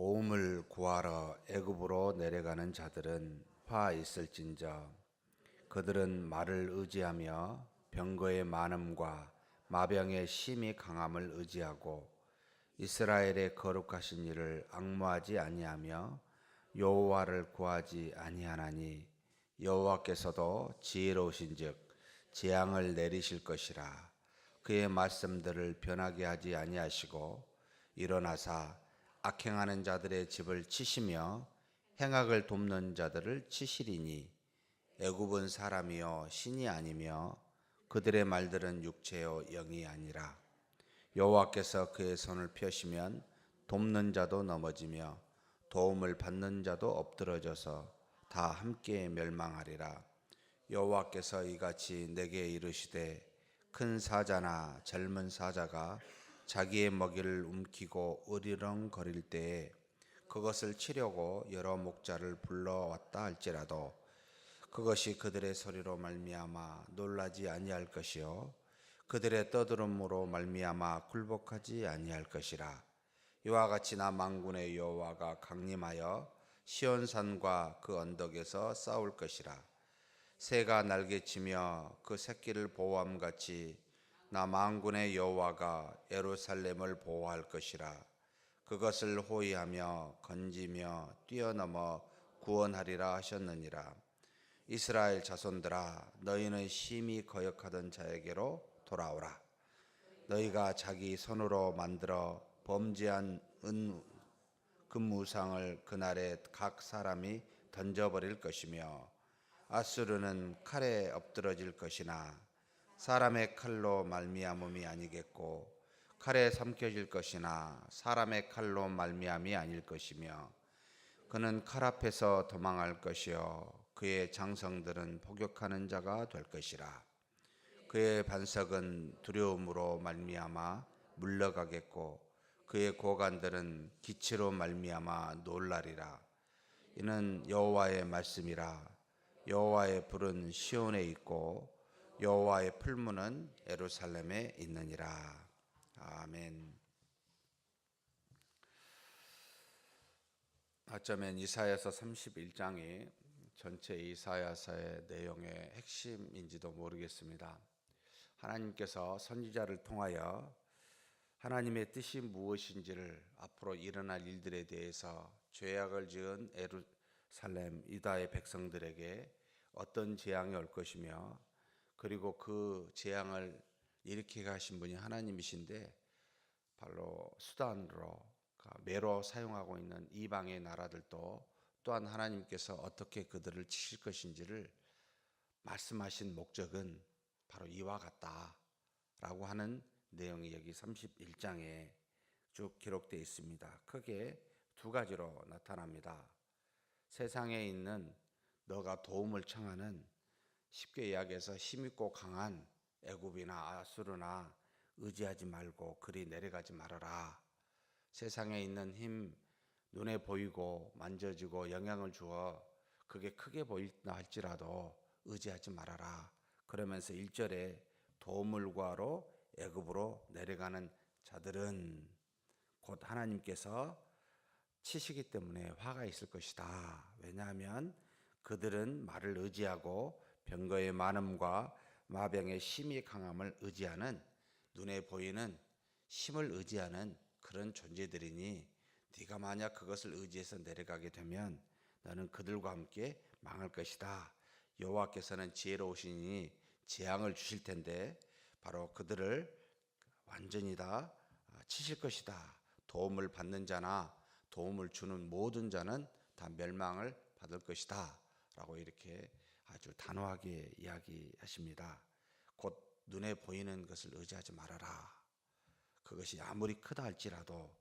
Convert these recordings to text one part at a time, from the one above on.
도움을 구하러 애굽으로 내려가는 자들은 화 있을진저. 그들은 말을 의지하며 병거의 많음과 마병의 심히 강함을 의지하고 이스라엘의 거룩하신 이를 앙모하지 아니하며 여호와를 구하지 아니하나니 여호와께서도 지혜로우신즉 재앙을 내리실 것이라. 그의 말씀들을 변하게 하지 아니하시고 일어나사 악행하는 자들의 집을 치시며 행악을 돕는 자들을 치시리니 애굽은 사람이요 신이 아니며 그들의 말들은 육체요 영이 아니라. 여호와께서 그의 손을 펴시면 돕는 자도 넘어지며 도움을 받는 자도 엎드러져서 다 함께 멸망하리라. 여호와께서 이같이 내게 이르시되 큰 사자나 젊은 사자가 자기의 먹이를 움키고 으리렁거릴 때에 그것을 치려고 여러 목자를 불러왔다 할지라도 그것이 그들의 소리로 말미암아 놀라지 아니할 것이요 그들의 떠들음으로 말미암아 굴복하지 아니할 것이라. 이와 같이 나 만군의 여호와가 강림하여 시온산과 그 언덕에서 싸울 것이라. 새가 날개치며 그 새끼를 보호함같이 나 만군의 여호와가 예루살렘을 보호할 것이라. 그것을 호위하며 건지며 뛰어넘어 구원하리라 하셨느니라. 이스라엘 자손들아, 너희는 심히 거역하던 자에게로 돌아오라. 너희가 자기 손으로 만들어 범죄한 금우상을 그날에 각 사람이 던져버릴 것이며 아수르는 칼에 엎드러질 것이나 사람의 칼로 말미암음이 아니겠고 칼에 삼켜질 것이나 사람의 칼로 말미암이 아닐 것이며 그는 칼 앞에서 도망할 것이요 그의 장성들은 포격하는 자가 될 것이라. 그의 반석은 두려움으로 말미암아 물러가겠고 그의 고관들은 기치로 말미암아 놀라리라. 이는 여호와의 말씀이라. 여호와의 불은 시온에 있고 여호와의 풀무는 예루살렘에 있느니라. 아멘. 어쩌면 이사야서 31장이 전체 이사야서의 내용의 핵심인지도 모르겠습니다. 하나님께서 선지자를 통하여 하나님의 뜻이 무엇인지를 앞으로 일어날 일들에 대해서 죄악을 지은 예루살렘 유다의 백성들에게 어떤 재앙이 올 것이며 그리고 그 재앙을 일으키게 하신 분이 하나님이신데 바로 수단으로 매로 사용하고 있는 이방의 나라들도 또한 하나님께서 어떻게 그들을 치실 것인지를 말씀하신 목적은 바로 이와 같다라고 하는 내용이 여기 31장에 쭉 기록되어 있습니다. 크게 두 가지로 나타납니다. 세상에 있는 너가 도움을 청하는, 쉽게 이야기해서 힘있고 강한 애굽이나 아수르나 의지하지 말고 그리 내려가지 말아라. 세상에 있는 힘, 눈에 보이고 만져지고 영향을 주어 그게 크게 보인다 할지라도 의지하지 말아라. 그러면서 1절에 도움을 구하러 애굽으로 내려가는 자들은 곧 하나님께서 치시기 때문에 화가 있을 것이다. 왜냐하면 그들은 말을 의지하고 병거의 많음과 마병의 심히 강함을 의지하는, 눈에 보이는 힘을 의지하는 그런 존재들이니 네가 만약 그것을 의지해서 내려가게 되면 너는 그들과 함께 망할 것이다. 여호와께서는 지혜로우시니 재앙을 주실 텐데 바로 그들을 완전히 다 치실 것이다. 도움을 받는 자나 도움을 주는 모든 자는 다 멸망을 받을 것이다 라고 이렇게 아주 단호하게 이야기하십니다. 곧 눈에 보이는 것을 의지하지 말아라. 그것이 아무리 크다 할지라도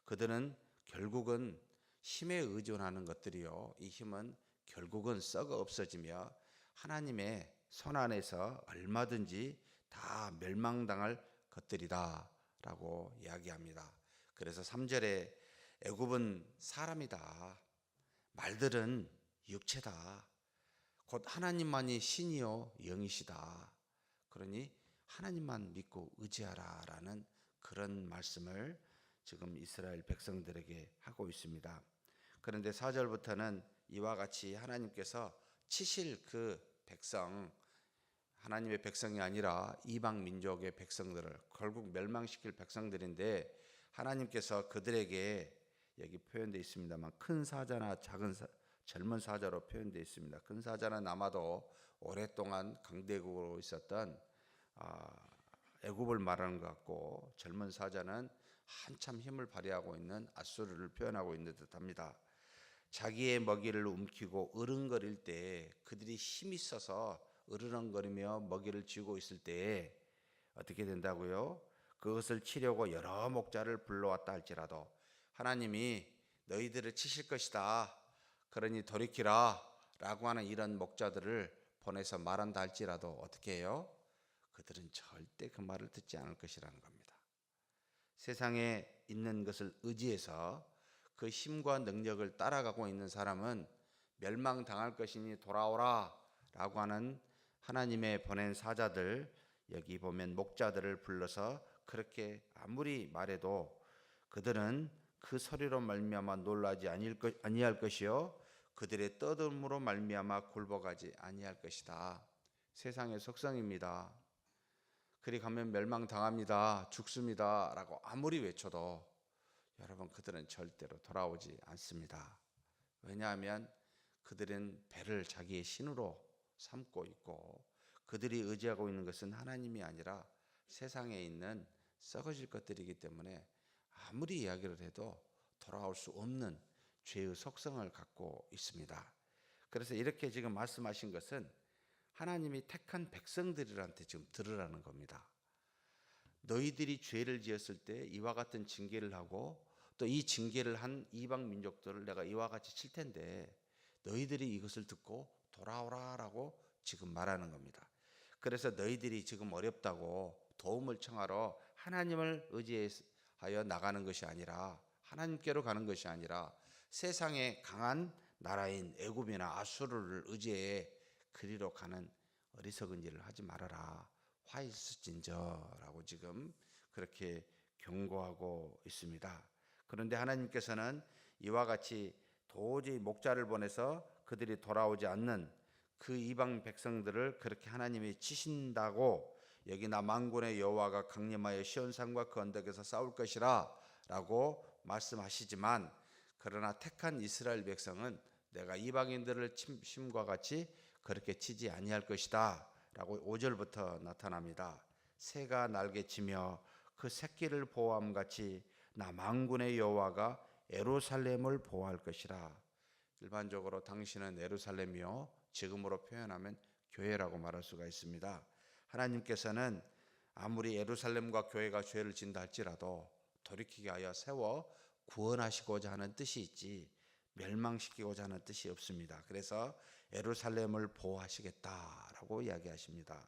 그들은 결국은 힘에 의존하는 것들이요, 이 힘은 결국은 썩어 없어지며 하나님의 손 안에서 얼마든지 다 멸망당할 것들이다 라고 이야기합니다. 그래서 3절에 애굽은 사람이다, 말들은 육체다, 곧 하나님만이 신이요 영이시다, 그러니 하나님만 믿고 의지하라 라는 그런 말씀을 지금 이스라엘 백성들에게 하고 있습니다. 그런데 4절부터는 이와 같이 하나님께서 치실 그 백성, 하나님의 백성이 아니라 이방 민족의 백성들을 결국 멸망시킬 백성들인데, 하나님께서 그들에게 여기 표현되어 있습니다만 큰 사자나 젊은 사자로 표현되어 있습니다. 큰 사자는 아마도 오랫동안 강대국으로 있었던 애굽을 말하는 것 같고, 젊은 사자는 한참 힘을 발휘하고 있는 아수르를 표현하고 있는 듯합니다. 자기의 먹이를 움키고 으릉거릴 때, 그들이 힘이 있어서 으르렁거리며 먹이를 쥐고 있을 때 어떻게 된다고요? 그것을 치려고 여러 목자를 불러왔다 할지라도 하나님이 너희들을 치실 것이다, 그러니 돌이키라 라고 하는 이런 목자들을 보내서 말한다 할지라도 어떻게 해요? 그들은 절대 그 말을 듣지 않을 것이라는 겁니다. 세상에 있는 것을 의지해서 그 힘과 능력을 따라가고 있는 사람은 멸망당할 것이니 돌아오라 라고 하는 하나님의 보낸 사자들, 여기 보면 목자들을 불러서 그렇게 아무리 말해도 그들은 그 소리로 말미암아 놀라지 아니할 것이요 그들의 떠듦으로 말미암아 굴복하지 아니할 것이다. 세상의 속성입니다. 그리 가면 멸망당합니다, 죽습니다 라고 아무리 외쳐도 여러분, 그들은 절대로 돌아오지 않습니다. 왜냐하면 그들은 배를 자기의 신으로 삼고 있고, 그들이 의지하고 있는 것은 하나님이 아니라 세상에 있는 썩어질 것들이기 때문에 아무리 이야기를 해도 돌아올 수 없는 죄의 속성을 갖고 있습니다. 그래서 이렇게 지금 말씀하신 것은 하나님이 택한 백성들한테 지금 들으라는 겁니다. 너희들이 죄를 지었을 때 이와 같은 징계를 하고, 또 이 징계를 한 이방 민족들을 내가 이와 같이 칠 텐데 너희들이 이것을 듣고 돌아오라라고 지금 말하는 겁니다. 그래서 너희들이 지금 어렵다고 도움을 청하러 하나님을 의지하여 나가는 것이 아니라, 하나님께로 가는 것이 아니라 세상의 강한 나라인 애굽이나 아수르를 의지해 그리로 가는 어리석은 일을 하지 말아라, 화 있을진저라고 지금 그렇게 경고하고 있습니다. 그런데 하나님께서는 이와 같이 도저히 목자를 보내서 그들이 돌아오지 않는 그 이방 백성들을 그렇게 하나님이 치신다고, 여기 나 만군의 여호와가 강림하여 시온산과 그 언덕에서 싸울 것이라 라고 말씀하시지만, 그러나 택한 이스라엘 백성은 내가 이방인들을 심과 같이 그렇게 치지 아니할 것이다 라고 5절부터 나타납니다. 새가 날개치며 그 새끼를 보호함같이 나 만군의 여호와가 예루살렘을 보호할 것이라. 일반적으로 당신은 예루살렘이요, 지금으로 표현하면 교회라고 말할 수가 있습니다. 하나님께서는 아무리 예루살렘과 교회가 죄를 진다 할지라도 돌이키게 하여 세워 구원하시고자 하는 뜻이 있지 멸망시키고자 하는 뜻이 없습니다. 그래서 예루살렘을 보호하시겠다라고 이야기하십니다.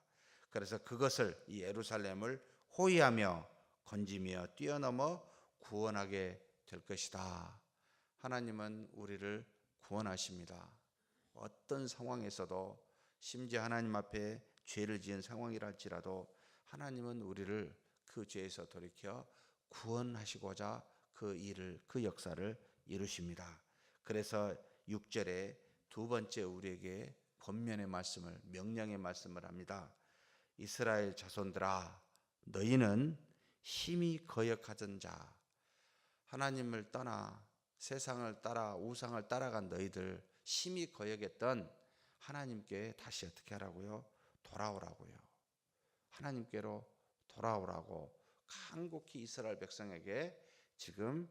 그래서 그것을, 이 예루살렘을 호위하며 건지며 뛰어넘어 구원하게 될 것이다. 하나님은 우리를 구원하십니다. 어떤 상황에서도, 심지어 하나님 앞에 죄를 지은 상황이라 할지라도 하나님은 우리를 그 죄에서 돌이켜 구원하시고자 그 일을, 그 역사를 이루십니다. 그래서 6절에 두 번째 우리에게 권면의 말씀을, 명령의 말씀을 합니다. 이스라엘 자손들아, 너희는 힘이 거역하던 자, 하나님을 떠나 세상을 따라 우상을 따라간 너희들, 힘이 거역했던 하나님께 다시 어떻게 하라고요? 돌아오라고요. 하나님께로 돌아오라고 간곡히 이스라엘 백성에게 지금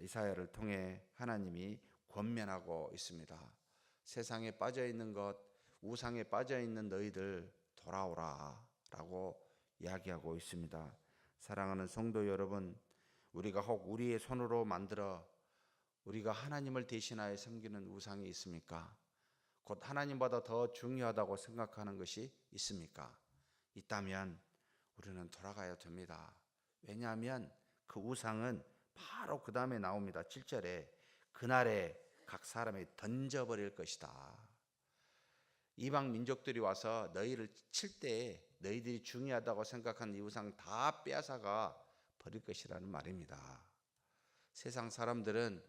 이사야를 통해 하나님이 권면하고 있습니다. 세상에 빠져 있는 것, 우상에 빠져 있는 너희들 돌아오라 라고 이야기하고 있습니다. 사랑하는 성도 여러분, 우리가 혹 우리의 손으로 만들어 우리가 하나님을 대신하여 섬기는 우상이 있습니까? 곧 하나님보다 더 중요하다고 생각하는 것이 있습니까? 있다면 우리는 돌아가야 됩니다. 왜냐하면 그 우상은 바로 그 다음에 나옵니다. 7절에 그날에 각 사람이 던져버릴 것이다. 이방 민족들이 와서 너희를 칠 때 너희들이 중요하다고 생각하는 이 우상 다 빼앗아가 버릴 것이라는 말입니다. 세상 사람들은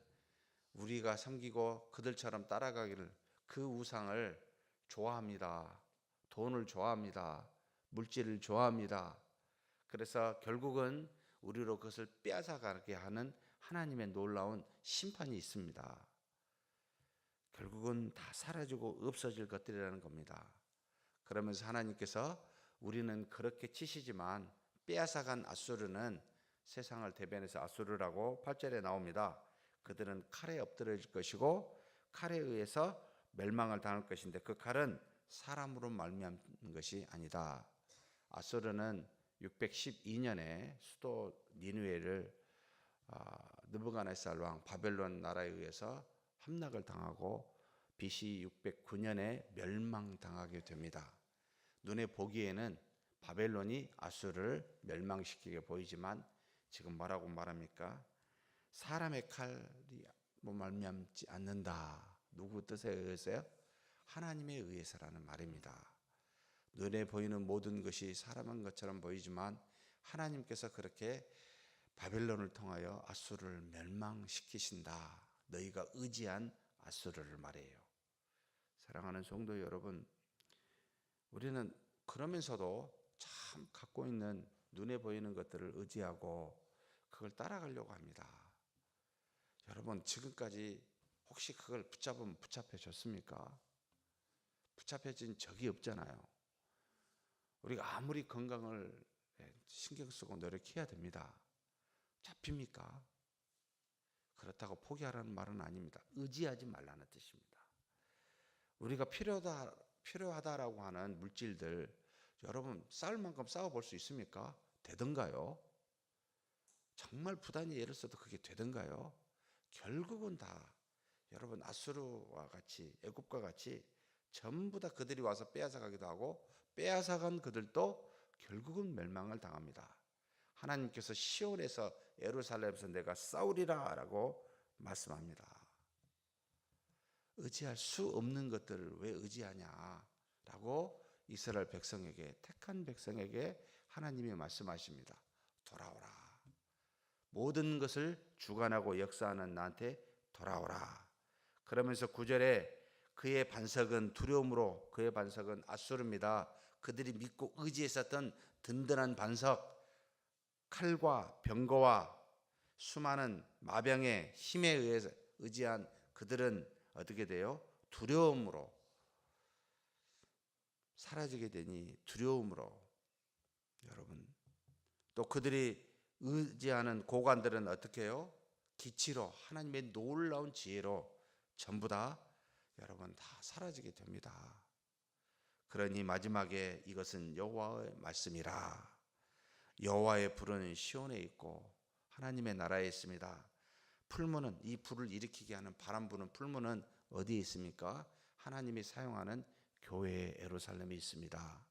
우리가 섬기고 그들처럼 따라가기를, 그 우상을 좋아합니다. 돈을 좋아합니다. 물질을 좋아합니다. 그래서 결국은 우리로 그것을 빼앗아가게 하는 하나님의 놀라운 심판이 있습니다. 결국은 다 사라지고 없어질 것들이라는 겁니다. 그러면서 하나님께서 우리는 그렇게 치시지만 빼앗아간 아수르는, 세상을 대변해서 아수르라고 8절에 나옵니다. 그들은 칼에 엎드려질 것이고 칼에 의해서 멸망을 당할 것인데 그 칼은 사람으로 말미암은 것이 아니다. 아수르는 612년에 수도 니느웨를 느부갓네살 왕 바벨론 나라에 의해서 함락을 당하고 BC 609년에 멸망당하게 됩니다. 눈에 보기에는 바벨론이 아수르를 멸망시키게 보이지만 지금 뭐라고 말합니까? 사람의 칼이 말미암지 않는다. 누구 뜻에 의해서요? 하나님에 의해서라는 말입니다. 눈에 보이는 모든 것이 사람한 것처럼 보이지만 하나님께서 그렇게 바벨론을 통하여 아수르를 멸망시키신다. 너희가 의지한 아수르를 말해요. 사랑하는 성도 여러분, 우리는 그러면서도 참 갖고 있는 눈에 보이는 것들을 의지하고 그걸 따라가려고 합니다. 여러분, 지금까지 혹시 그걸 붙잡으면 붙잡혀졌습니까? 붙잡혀진 적이 없잖아요. 우리가 아무리 건강을 신경 쓰고 노력해야 됩니다. 잡힙니까? 그렇다고 포기하라는 말은 아닙니다. 의지하지 말라는 뜻입니다. 우리가 필요하다라고 하는 물질들, 여러분 싸울 만큼 싸워볼 수 있습니까? 되던가요? 정말 부단히 애를 써도 그게 되던가요? 결국은 다 여러분 아수르와 같이, 애굽과 같이 전부 다 그들이 와서 빼앗아가기도 하고 빼앗아간 그들도 결국은 멸망을 당합니다. 하나님께서 시온에서, 예루살렘에서 내가 싸우리라 라고 말씀합니다. 의지할 수 없는 것들을 왜 의지하냐 라고 이스라엘 백성에게, 택한 백성에게 하나님이 말씀하십니다. 돌아오라. 모든 것을 주관하고 역사하는 나한테 돌아오라. 그러면서 9절에 그의 반석은 두려움으로, 그의 반석은 아수르입니다. 그들이 믿고 의지했었던 든든한 반석, 칼과 병거와 수많은 마병의 힘에 의해서 의지한 그들은 어떻게 돼요? 두려움으로 사라지게 되니, 두려움으로. 여러분, 또 그들이 의지하는 고관들은 어떻게 해요? 기치로, 하나님의 놀라운 지혜로 전부 다 여러분 다 사라지게 됩니다. 그러니 마지막에 이것은 여호와의 말씀이라. 여호와의 불은 시온에 있고 하나님의 나라에 있습니다. 풀무는, 이 불을 일으키게 하는 바람 부는 풀무는 어디에 있습니까? 하나님이 사용하는 교회의 예루살렘에 있습니다.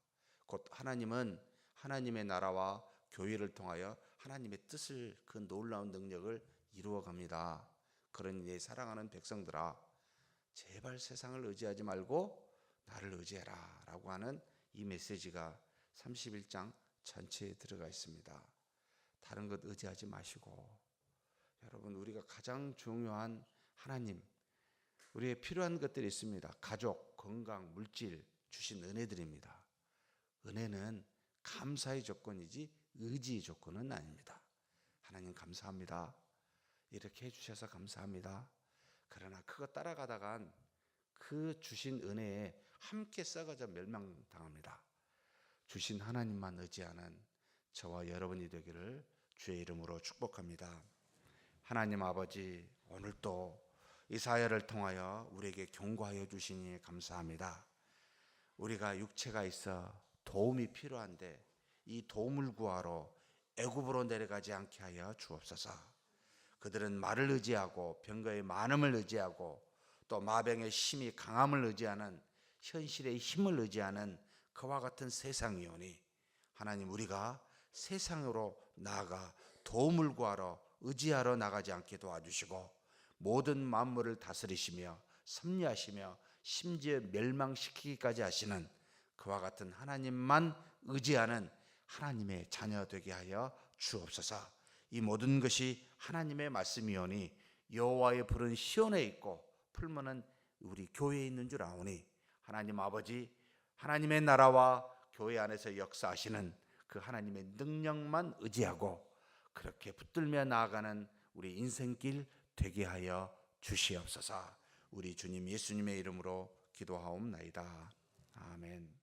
곧 하나님은 하나님의 나라와 교회를 통하여 하나님의 뜻을, 그 놀라운 능력을 이루어 갑니다. 그러니 내 사랑하는 백성들아, 제발 세상을 의지하지 말고 나를 의지해라 라고 하는 이 메시지가 31장 전체에 들어가 있습니다. 다른 것 의지하지 마시고, 여러분 우리가 가장 중요한 하나님, 우리의 필요한 것들이 있습니다. 가족, 건강, 물질 주신 은혜들입니다. 은혜는 감사의 조건이지 의지의 조건은 아닙니다. 하나님 감사합니다. 이렇게 해주셔서 감사합니다. 그러나 그거 따라가다간 그 주신 은혜에 함께 썩어져 멸망당합니다. 주신 하나님만 의지하는 저와 여러분이 되기를 주의 이름으로 축복합니다. 하나님 아버지, 오늘도 이 사회를 통하여 우리에게 경고하여 주시니 감사합니다. 우리가 육체가 있어 도움이 필요한데 이 도움을 구하러 애굽으로 내려가지 않게 하여 주옵소서. 그들은 말을 의지하고 병거의 많음을 의지하고 또 마병의 힘이 강함을 의지하는, 현실의 힘을 의지하는 그와 같은 세상이오니 하나님, 우리가 세상으로 나아가 도움을 구하러 의지하러 나가지 않게 도와주시고 모든 만물을 다스리시며 섭리하시며 심지어 멸망시키기까지 하시는 그와 같은 하나님만 의지하는 하나님의 자녀 되게 하여 주옵소서. 이 모든 것이 하나님의 말씀이오니 여호와의 불은 시온에 있고 풀무는 우리 교회에 있는 줄 아오니 하나님 아버지, 하나님의 나라와 교회 안에서 역사하시는 그 하나님의 능력만 의지하고 그렇게 붙들며 나아가는 우리 인생길 되게 하여 주시옵소서. 우리 주님 예수님의 이름으로 기도하옵나이다. 아멘.